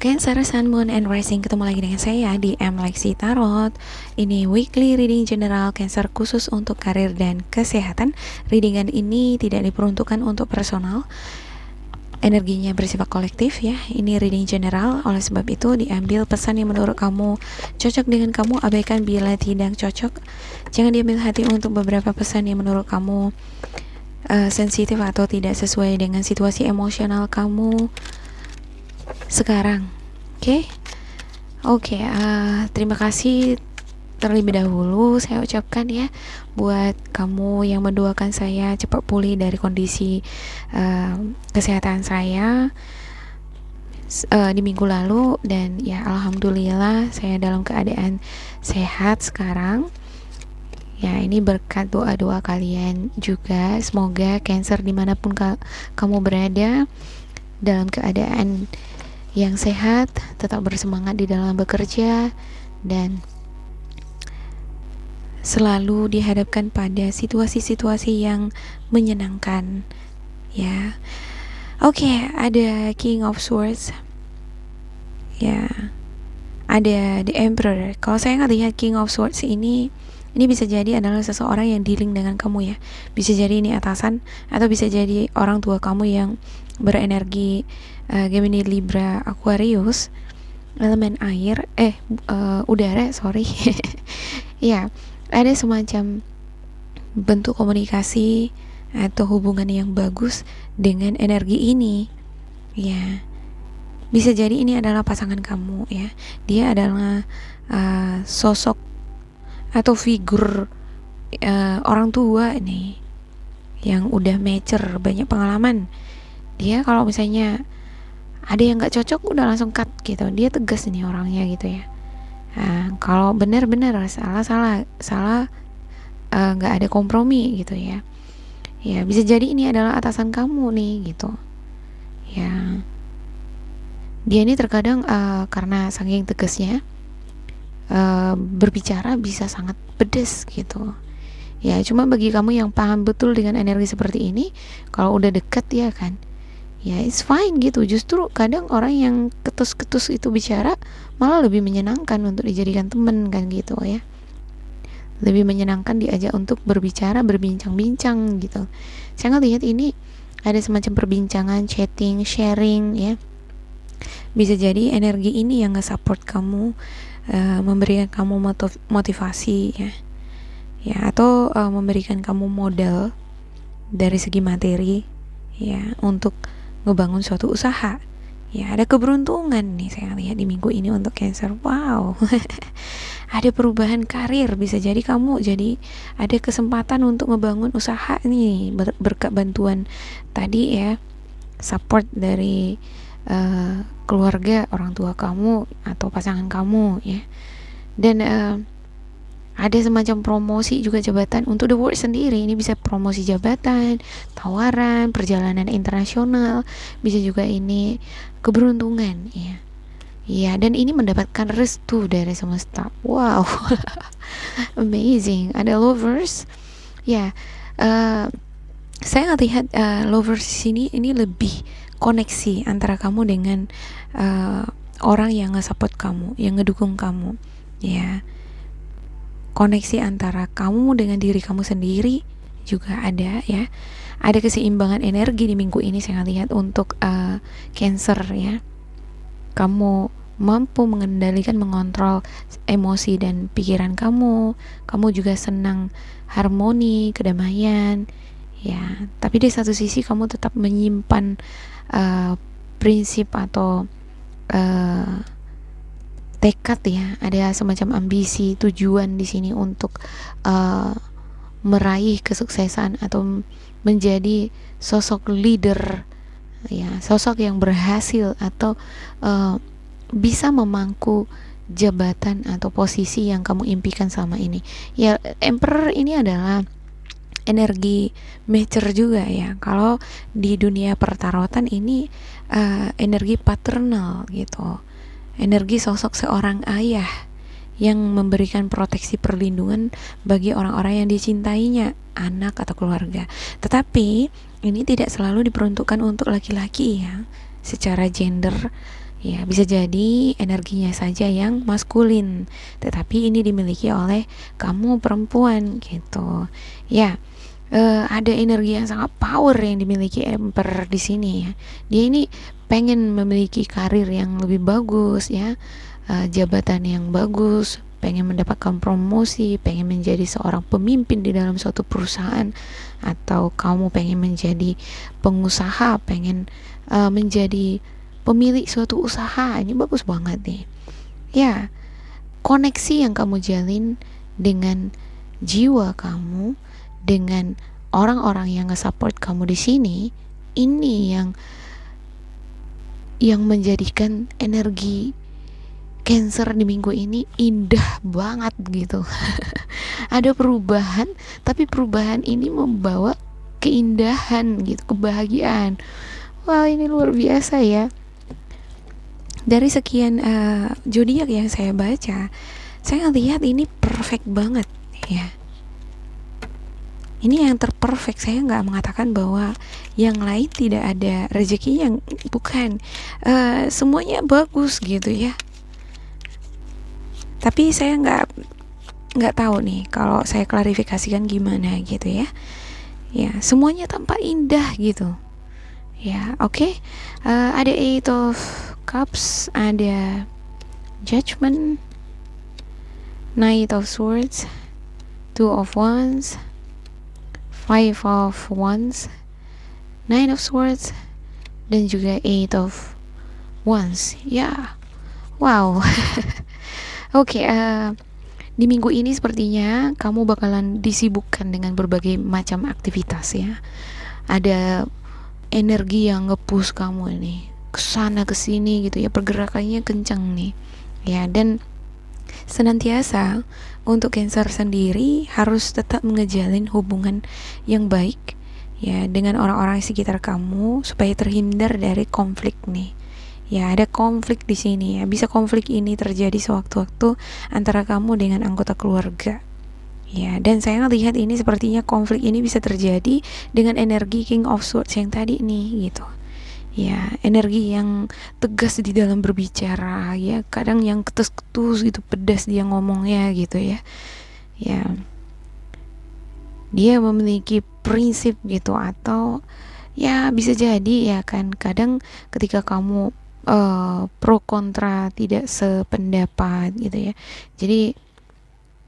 Cancer, Sun, Moon, and Rising, ketemu lagi dengan saya di M Lexi Tarot. Ini weekly reading general Cancer khusus untuk karir dan kesehatan. Readingan ini tidak diperuntukkan untuk personal, energinya bersifat kolektif ya. Ini reading general, oleh sebab itu diambil pesan yang menurut kamu cocok dengan kamu, abaikan bila tidak cocok. Jangan diambil hati untuk beberapa pesan yang menurut kamu sensitif atau tidak sesuai dengan situasi emosional kamu sekarang. Oke, terima kasih terlebih dahulu saya ucapkan ya buat kamu yang mendoakan saya cepat pulih dari kondisi kesehatan saya di minggu lalu, dan ya alhamdulillah saya dalam keadaan sehat sekarang. Ya, ini berkat doa-doa kalian juga. Semoga Cancer dimanapun kamu berada dalam keadaan yang sehat, tetap bersemangat di dalam bekerja, dan selalu dihadapkan pada situasi-situasi yang menyenangkan ya. Oke, ada King of Swords ya, ada The Emperor. Kalau saya ngelihat King of Swords ini bisa jadi adalah seseorang yang dealing dengan kamu ya. Bisa jadi ini atasan, atau bisa jadi orang tua kamu yang berenergi Gemini, Libra, Aquarius, elemen air, udara, sorry. Ya, ada semacam bentuk komunikasi atau hubungan yang bagus dengan energi ini. Ya, bisa jadi ini adalah pasangan kamu ya. Dia adalah sosok atau figur orang tua nih yang udah mature, banyak pengalaman. Dia kalau misalnya ada yang nggak cocok udah langsung cut gitu. Dia tegas nih orangnya gitu ya. Kalau benar-benar salah nggak ada kompromi gitu ya. Ya bisa jadi ini adalah atasan kamu nih gitu. Ya, dia ini terkadang karena saking tegasnya berbicara bisa sangat pedes gitu. Ya cuma bagi kamu yang paham betul dengan energi seperti ini, kalau udah deket ya kan, ya it's fine gitu. Justru kadang orang yang ketus-ketus itu bicara malah lebih menyenangkan untuk dijadikan teman kan gitu ya. Lebih menyenangkan diajak untuk berbicara, berbincang-bincang gitu. Saya ngelihat ini ada semacam perbincangan, chatting, sharing ya. Bisa jadi energi ini yang nge-support kamu, memberikan kamu motivasi ya, atau memberikan kamu modal dari segi materi ya untuk ngebangun suatu usaha. Ya, ada keberuntungan nih saya lihat di minggu ini untuk Cancer. Wow. Ada perubahan karir, bisa jadi kamu jadi ada kesempatan untuk ngebangun usaha nih berkat bantuan tadi ya, support dari keluarga, orang tua kamu atau pasangan kamu ya. Dan ada semacam promosi juga jabatan untuk the work sendiri. Ini bisa promosi jabatan, tawaran, perjalanan internasional, bisa juga ini keberuntungan ya. Ya, dan ini mendapatkan restu dari semesta. Wow. Amazing. Ada lovers. Ya, saya ngelihat lovers sini ini lebih koneksi antara kamu dengan orang yang nge-support kamu, yang ngedukung kamu. Ya. Koneksi antara kamu dengan diri kamu sendiri juga ada ya. Ada keseimbangan energi di minggu ini saya lihat untuk Cancer ya. Kamu mampu mengendalikan, mengontrol emosi dan pikiran kamu. Kamu juga senang harmoni, kedamaian ya. Tapi di satu sisi kamu tetap menyimpan prinsip atau tekad ya. Ada semacam ambisi, tujuan di sini untuk meraih kesuksesan atau menjadi sosok leader ya, sosok yang berhasil atau bisa memangku jabatan atau posisi yang kamu impikan selama ini. Ya, Emperor ini adalah energi mature juga ya. Kalau di dunia pertarotan ini energi paternal gitu. Energi sosok seorang ayah yang memberikan proteksi perlindungan bagi orang-orang yang dicintainya, anak atau keluarga. Tetapi ini tidak selalu diperuntukkan untuk laki-laki ya, secara gender Ya, bisa jadi energinya saja yang maskulin, tetapi ini dimiliki oleh kamu perempuan gitu. Ya, ada energi yang sangat power yang dimiliki Emperor di sini ya. Dia ini pengen memiliki karir yang lebih bagus ya, jabatan yang bagus, pengen mendapatkan promosi, pengen menjadi seorang pemimpin di dalam suatu perusahaan, atau kamu pengen menjadi pengusaha, pengen menjadi pemilik suatu usaha. Ini bagus banget nih. Ya, koneksi yang kamu jalin dengan jiwa kamu, dengan orang-orang yang nge-support kamu di sini, ini yang menjadikan energi Cancer di minggu ini indah banget gitu. Ada perubahan, tapi perubahan ini membawa keindahan gitu, kebahagiaan. Wow, ini luar biasa ya. Dari sekian zodiak yang saya baca, saya lihat ini perfect banget ya. Ini yang terperfect. Saya nggak mengatakan bahwa yang lain tidak ada rezeki, yang bukan. Semuanya bagus gitu ya. Tapi saya nggak tahu nih kalau saya klarifikasikan gimana gitu ya. Ya, semuanya tampak indah gitu. Ya, oke. Ada Eight of Cups, ada Judgment, Knight of Swords, Two of Wands, Five of Wands, Nine of Swords, dan juga Eight of Wands. Ya, wow. Oke, di minggu ini sepertinya kamu bakalan disibukkan dengan berbagai macam aktivitas ya. Ada energi yang nge-push kamu ini kesana kesini gitu ya, pergerakannya kencang nih ya. Dan senantiasa untuk Cancer sendiri harus tetap mengejalin hubungan yang baik ya dengan orang-orang sekitar kamu supaya terhindar dari konflik nih. Ya, ada konflik di sini ya. Bisa konflik ini terjadi sewaktu-waktu antara kamu dengan anggota keluarga. Ya, dan saya lihat ini sepertinya konflik ini bisa terjadi dengan energi King of Swords yang tadi nih gitu. Ya, energi yang tegas di dalam berbicara ya, kadang yang ketus-ketus gitu, pedas dia ngomongnya gitu ya. Ya. Dia memiliki prinsip gitu, atau ya bisa jadi ya kan, kadang ketika kamu pro kontra tidak sependapat gitu ya, jadi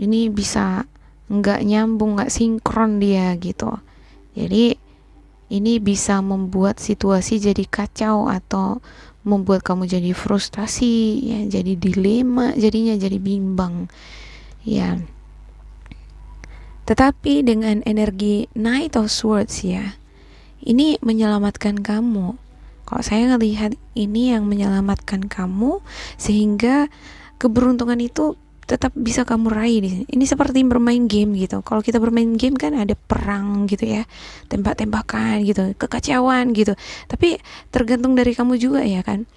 ini bisa nggak nyambung, nggak sinkron dia gitu. Jadi ini bisa membuat situasi jadi kacau atau membuat kamu jadi frustasi ya, jadi dilema, jadinya jadi bimbang ya. Tetapi dengan energi Knight of Swords ya, ini menyelamatkan kamu. Kalau saya ngelihat ini yang menyelamatkan kamu, sehingga keberuntungan itu tetap bisa kamu raih di sini. Ini seperti bermain game gitu. Kalau kita bermain game kan ada perang gitu ya, tembak-tembakan gitu, kekacauan gitu. Tapi tergantung dari kamu juga ya kan,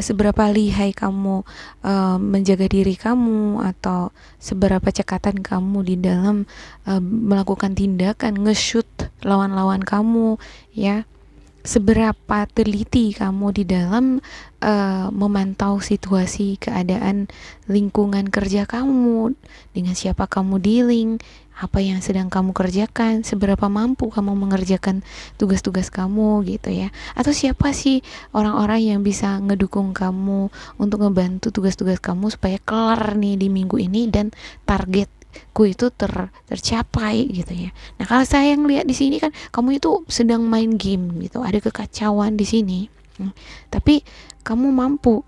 seberapa lihai kamu menjaga diri kamu, atau seberapa cekatan kamu di dalam melakukan tindakan nge-shoot lawan-lawan kamu ya. Seberapa teliti kamu di dalam memantau situasi, keadaan, lingkungan kerja kamu, dengan siapa kamu dealing, apa yang sedang kamu kerjakan, seberapa mampu kamu mengerjakan tugas-tugas kamu gitu ya. Atau siapa sih orang-orang yang bisa ngedukung kamu untuk ngebantu tugas-tugas kamu supaya kelar nih di minggu ini dan target itu tercapai gitu ya. Nah, kalau saya ngelihat di sini kan kamu itu sedang main game gitu, ada kekacauan di sini, tapi kamu mampu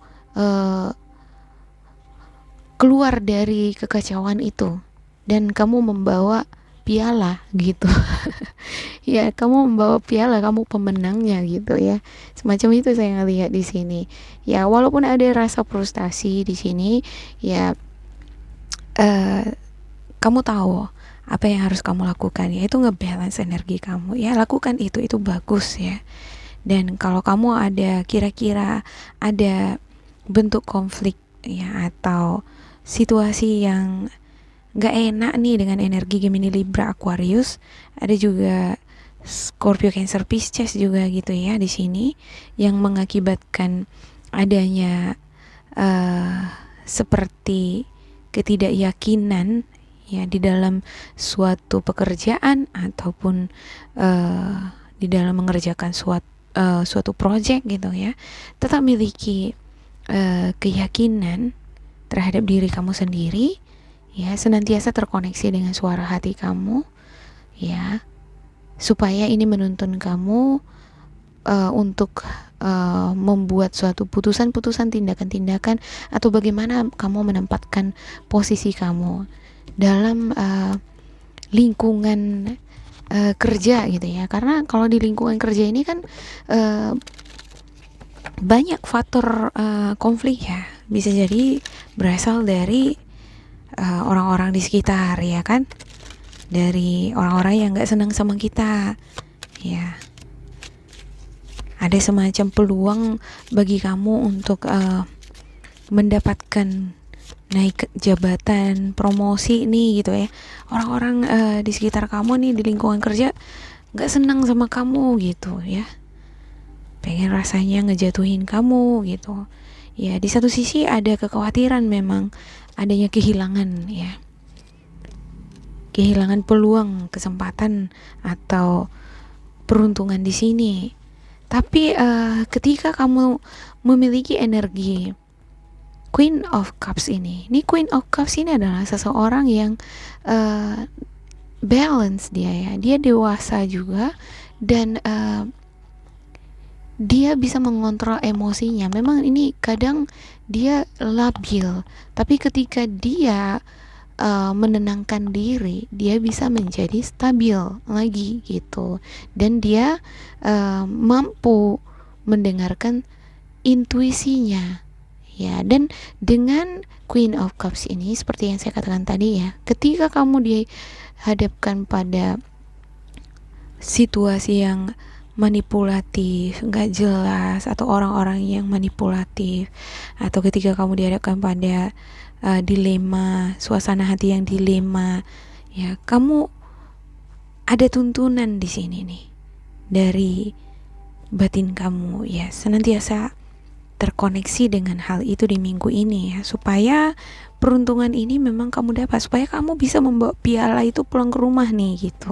keluar dari kekacauan itu dan kamu membawa piala gitu. Ya, kamu membawa piala, kamu pemenangnya gitu ya. Semacam itu saya ngelihat di sini. Ya, walaupun ada rasa frustasi di sini, ya kamu tahu apa yang harus kamu lakukan, yaitu ngebalance energi kamu ya. Lakukan itu bagus ya. Dan kalau kamu ada kira-kira ada bentuk konflik ya, atau situasi yang gak enak nih dengan energi Gemini, Libra, Aquarius, ada juga Scorpio, Cancer, Pisces juga gitu ya di sini, yang mengakibatkan adanya seperti ketidakyakinan ya di dalam suatu pekerjaan ataupun di dalam mengerjakan suatu project gitu ya, tetap miliki keyakinan terhadap diri kamu sendiri ya, senantiasa terkoneksi dengan suara hati kamu ya, supaya ini menuntun kamu untuk membuat suatu putusan-putusan, tindakan-tindakan, atau bagaimana kamu menempatkan posisi kamu dalam lingkungan kerja gitu ya. Karena kalau di lingkungan kerja ini kan banyak faktor konflik ya, bisa jadi berasal dari orang-orang di sekitar ya kan, dari orang-orang yang gak senang sama kita ya. Ada semacam peluang bagi kamu untuk mendapatkan naik jabatan, promosi nih gitu ya. Orang-orang di sekitar kamu nih, di lingkungan kerja gak senang sama kamu gitu ya, pengen rasanya ngejatuhin kamu gitu ya. Di satu sisi ada kekhawatiran memang adanya kehilangan ya, kehilangan peluang, kesempatan atau peruntungan di sini. Tapi ketika kamu memiliki energi Queen of Cups ini Queen of Cups ini adalah seseorang yang balance dia ya, dia dewasa juga dan dia bisa mengontrol emosinya. Memang ini kadang dia labil, tapi ketika dia menenangkan diri, dia bisa menjadi stabil lagi gitu, dan dia mampu mendengarkan intuisinya ya. Dan dengan Queen of Cups ini, seperti yang saya katakan tadi ya, ketika kamu dihadapkan pada situasi yang manipulatif, nggak jelas, atau orang-orang yang manipulatif, atau ketika kamu dihadapkan pada dilema, suasana hati yang dilema ya, kamu ada tuntunan di sini nih dari batin kamu ya, senantiasa terkoneksi dengan hal itu di minggu ini ya, supaya peruntungan ini memang kamu dapat, supaya kamu bisa membawa piala itu pulang ke rumah nih gitu.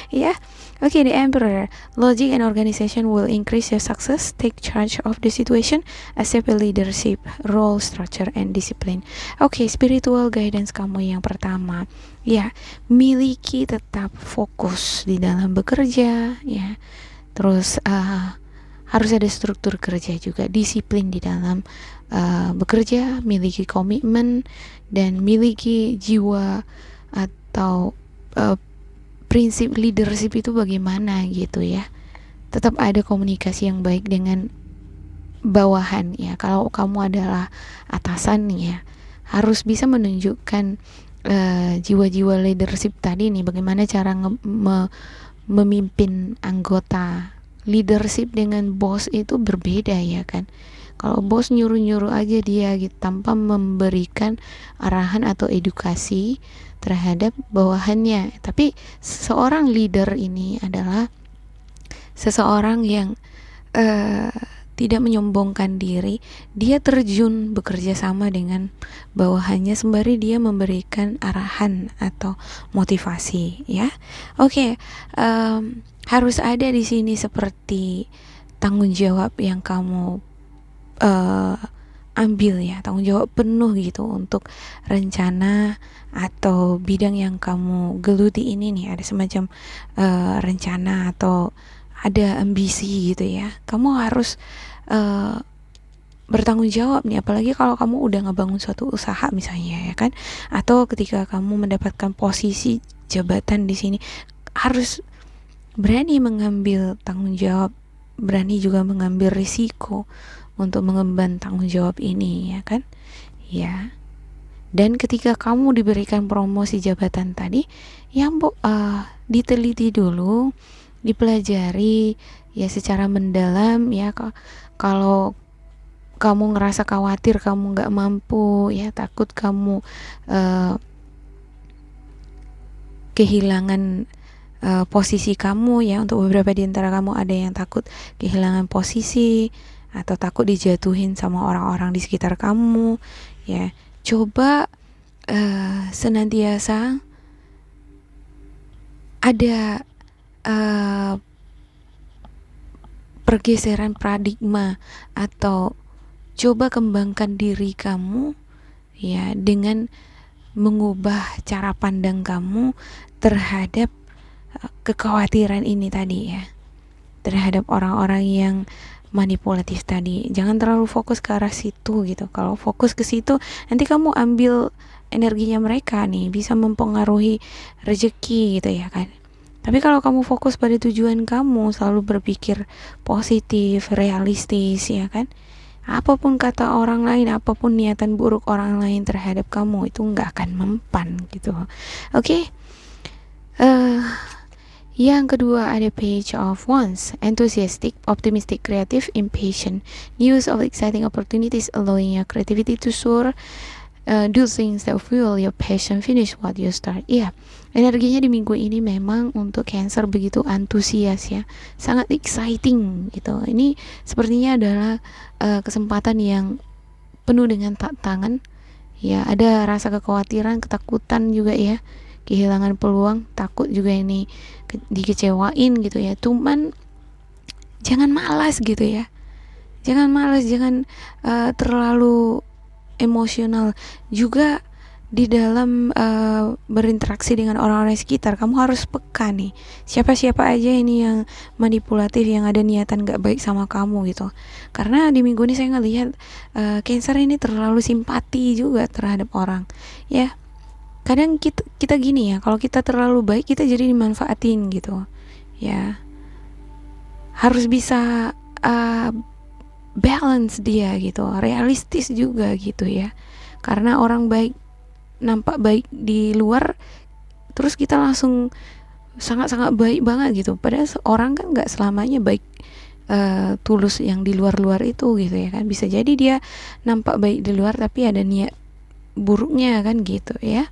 Ya. Okay, the Emperor. Logic and organization will increase your success. Take charge of the situation. Accept a leadership role, structure, and discipline. Okay, spiritual guidance kamu yang pertama. Ya, miliki tetap fokus di dalam bekerja. Ya, terus harus ada struktur kerja juga, disiplin di dalam bekerja, miliki komitmen dan miliki jiwa atau prinsip leadership itu bagaimana gitu ya. Tetap ada komunikasi yang baik dengan bawahan ya. Kalau kamu adalah atasan nih ya, harus bisa menunjukkan jiwa-jiwa leadership tadi nih, bagaimana cara memimpin anggota. Leadership dengan bos itu berbeda ya kan. Kalau bos nyuruh-nyuruh aja dia gitu, tanpa memberikan arahan atau edukasi terhadap bawahannya. Tapi seorang leader ini adalah seseorang yang tidak menyombongkan diri. Dia terjun bekerja sama dengan bawahannya sembari dia memberikan arahan atau motivasi ya. Oke, harus ada di sini seperti tanggung jawab yang kamu ambil ya, tanggung jawab penuh gitu untuk rencana atau bidang yang kamu geluti ini nih. Ada semacam rencana atau ada ambisi gitu ya. Kamu harus bertanggung jawab nih, apalagi kalau kamu udah ngebangun suatu usaha misalnya ya kan, atau ketika kamu mendapatkan posisi jabatan di sini, harus berani mengambil tanggung jawab, berani juga mengambil risiko untuk mengemban tanggung jawab ini ya kan ya. Dan ketika kamu diberikan promosi jabatan tadi ya, diteliti dulu, dipelajari ya secara mendalam ya. Kalau kamu ngerasa khawatir kamu gak mampu ya, takut kamu kehilangan posisi kamu ya. Untuk beberapa di antara kamu ada yang takut kehilangan posisi, atau takut dijatuhin sama orang-orang di sekitar kamu, ya. Coba senantiasa ada pergeseran paradigma, atau coba kembangkan diri kamu ya dengan mengubah cara pandang kamu terhadap kekhawatiran ini tadi ya, terhadap orang-orang yang manipulatif tadi. Jangan terlalu fokus ke arah situ gitu. Kalau fokus ke situ, nanti kamu ambil energinya mereka nih, bisa mempengaruhi rezeki gitu ya kan. Tapi kalau kamu fokus pada tujuan kamu, selalu berpikir positif, realistis ya kan, apapun kata orang lain, apapun niatan buruk orang lain terhadap kamu, itu nggak akan mempan gitu. Oke. Yang kedua ada Page of Wands, enthusiastic, optimistic, creative, impatient, news of exciting opportunities allowing your creativity to soar, do things that fuel your passion, finish what you start. Iya, energinya di minggu ini memang untuk Cancer begitu antusias ya, sangat exciting gitu. Ini sepertinya adalah kesempatan yang penuh dengan tantangan ya, ada rasa kekhawatiran, ketakutan juga ya, kehilangan peluang, takut juga ini dikecewain gitu ya. Cuman jangan malas gitu ya, jangan malas, jangan terlalu emosional juga di dalam berinteraksi dengan orang-orang sekitar. Kamu harus peka nih, siapa-siapa aja ini yang manipulatif, yang ada niatan gak baik sama kamu gitu. Karena di minggu ini saya ngelihat Cancer ini terlalu simpati juga terhadap orang ya. Kadang kita gini ya, kalau kita terlalu baik kita jadi dimanfaatin gitu ya. Harus bisa balance dia gitu, realistis juga gitu ya. Karena orang baik nampak baik di luar, terus kita langsung sangat-sangat baik banget gitu. Padahal orang kan nggak selamanya baik tulus yang di luar-luar itu gitu ya kan. Bisa jadi dia nampak baik di luar tapi ada niat buruknya kan gitu ya.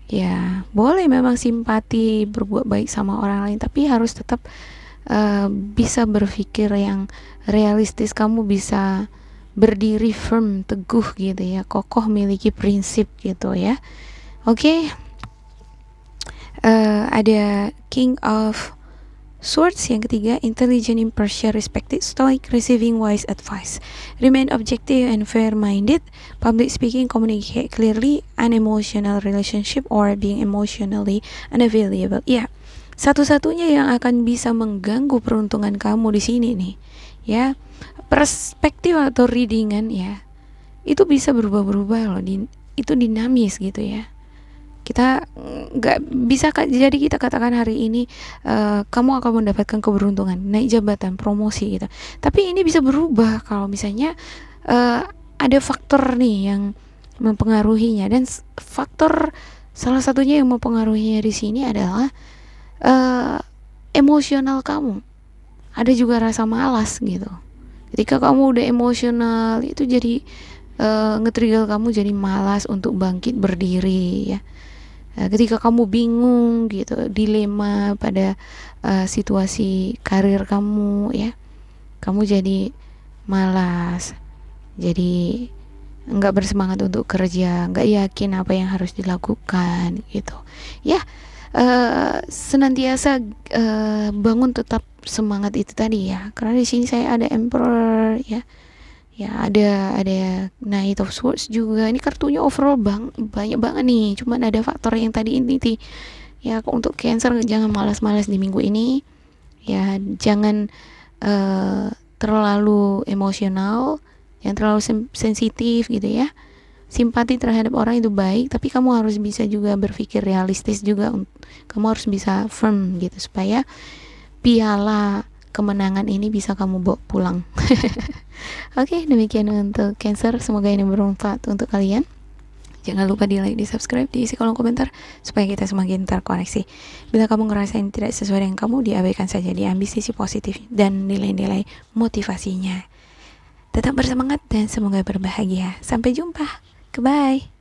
Ya boleh memang simpati, berbuat baik sama orang lain, tapi harus tetap bisa berpikir yang realistis. Kamu bisa berdiri firm, teguh gitu ya, kokoh, miliki prinsip gitu ya. Oke. Ada King of Swords yang ketiga, intelligent, impartial, respected, stoic, receiving wise advice, remain objective and fair-minded, public speaking, communicate clearly, unemotional relationship, or being emotionally unavailable. Ya, satu-satunya yang akan bisa mengganggu peruntungan kamu di sini nih, ya, perspektif atau readingan ya, itu bisa berubah-berubah loh, itu dinamis gitu ya. Kita nggak bisa jadi kita katakan hari ini kamu akan mendapatkan keberuntungan, naik jabatan, promosi gitu. Tapi ini bisa berubah kalau misalnya ada faktor nih yang mempengaruhinya, dan faktor salah satunya yang mempengaruhinya di sini adalah emosional kamu. Ada juga rasa malas gitu. Ketika kamu udah emosional, itu jadi nge-trigger kamu jadi malas untuk bangkit berdiri ya. Ketika kamu bingung gitu, dilema pada situasi karir kamu ya, kamu jadi malas, jadi nggak bersemangat untuk kerja, nggak yakin apa yang harus dilakukan gitu ya. Senantiasa bangun tetap semangat itu tadi ya, karena di sini saya ada Emperor ya. Ya ada Knight of Swords juga. Ini kartunya overall banyak banget nih. Cuman ada faktor yang tadi ini ya, untuk Cancer jangan malas-malas di minggu ini. Ya jangan terlalu emosional, jangan terlalu sensitif gitu ya. Simpati terhadap orang itu baik, tapi kamu harus bisa juga berpikir realistis juga. Kamu harus bisa firm gitu supaya piala kemenangan ini bisa kamu bawa pulang. Oke, demikian untuk Cancer. Semoga ini bermanfaat untuk kalian. Jangan lupa di like, di subscribe, diisi kolom komentar supaya kita semakin terkoneksi. Bila kamu ngerasain tidak sesuai dengan kamu, diabaikan saja, diambil sisi positif dan nilai-nilai motivasinya. Tetap bersemangat dan semoga berbahagia. Sampai jumpa. Goodbye.